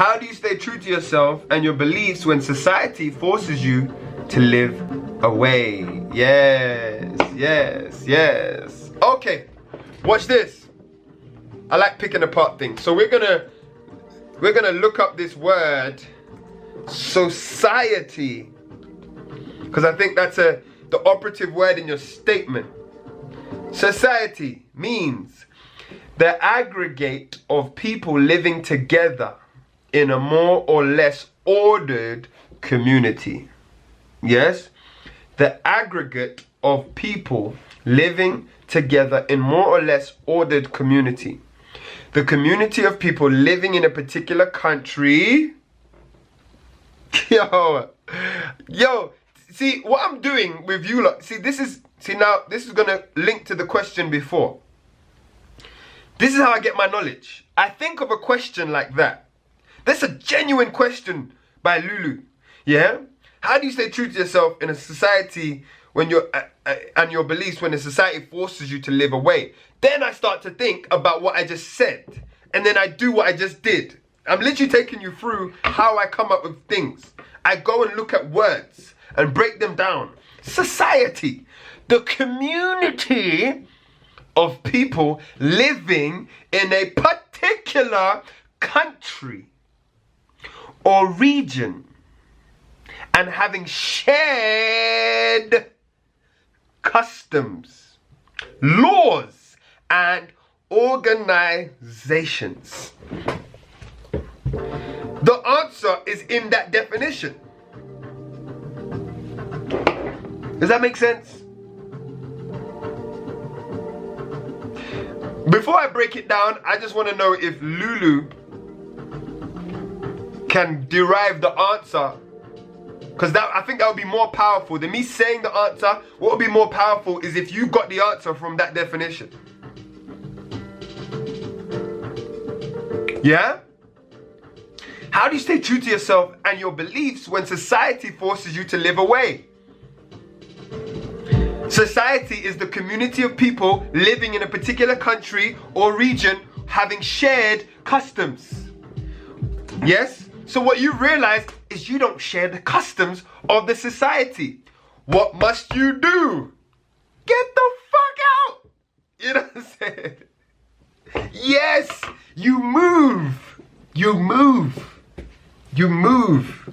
How do you stay true to yourself and your beliefs when society forces you to live away? Yes, yes, yes. Okay, watch this. I like picking apart things. So we're gonna look up this word, society, because I think that's the operative word in your statement. Society means the aggregate of people living together in a more or less ordered community. Yes? The aggregate of people living together in more or less ordered community. The community of people living in a particular country. Yo, see what I'm doing with you lot. This is gonna link to the question before. This is how I get my knowledge. I think of a question like that. That's a genuine question by Lulu. Yeah? How do you stay true to yourself in a society when and your beliefs when a society forces you to live away? Then I start to think about what I just said. And then I do what I just did. I'm literally taking you through how I come up with things. I go and look at words and break them down. Society. The community of people living in a particular country or region and having shared customs, laws, and organizations. The answer is in that definition. Does that make sense? Before I break it down, I just want to know if Lulu can derive the answer, because I think that would be more powerful than me saying the answer. What would be more powerful is if you got the answer from that definition. Yeah? How do you stay true to yourself and your beliefs when society forces you to live away? Society is the community of people living in a particular country or region having shared customs. Yes? So what you realize is you don't share the customs of the society. What must you do? Get the fuck out! You know what I'm saying? Yes! You move! You move! You move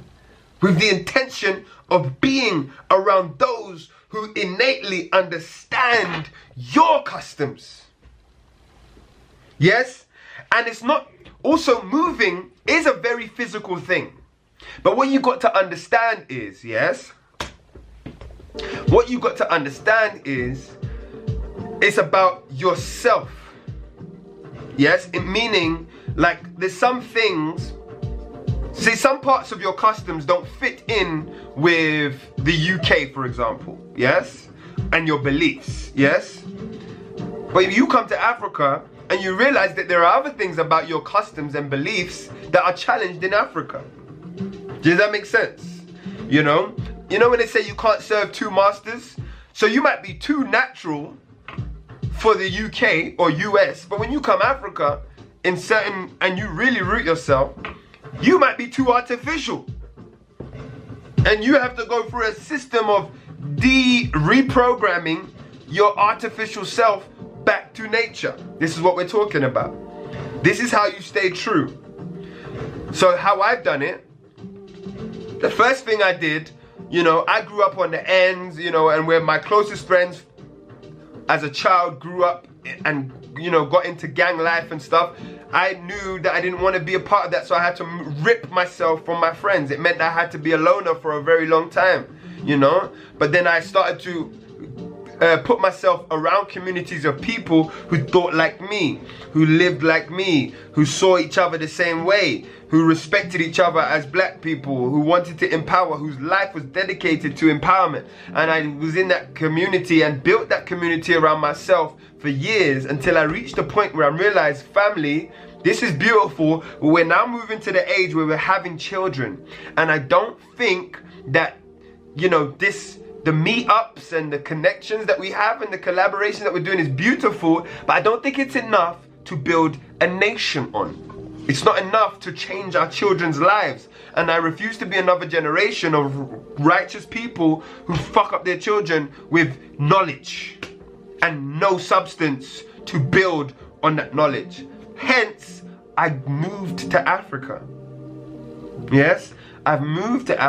with the intention of being around those who innately understand your customs. Yes? And it's not, also moving is a very physical thing. But what you got to understand is, yes? What you got to understand is, it's about yourself. Yes? Meaning, like, there's some things, see, some parts of your customs don't fit in with the UK, for example, yes? And your beliefs, yes? But if you come to Africa and you realize that there are other things about your customs and beliefs that are challenged in Africa. Does that make sense? You know when they say you can't serve two masters? So you might be too natural for the UK or US, but when you come Africa in certain, and you really root yourself, you might be too artificial. And you have to go through a system of reprogramming your artificial self back to nature. This is what we're talking about. This is how you stay true. So how I've done it, the first thing I did, I grew up on the ends, and where my closest friends as a child grew up and, got into gang life and stuff. I knew that I didn't want to be a part of that, so I had to rip myself from my friends. It meant I had to be a loner for a very long time, But then I started to put myself around communities of people who thought like me, who lived like me, who saw each other the same way, who respected each other as black people, who wanted to empower, whose life was dedicated to empowerment. And I was in that community and built that community around myself for years until I reached a point where I realized, family, this is beautiful, but we're now moving to the age where we're having children. And I don't think that, the meetups and the connections that we have and the collaboration that we're doing is beautiful, but I don't think it's enough to build a nation on. It's not enough to change our children's lives. And I refuse to be another generation of righteous people who fuck up their children with knowledge and no substance to build on that knowledge. Hence, I moved to Africa. Yes, I've moved to Africa.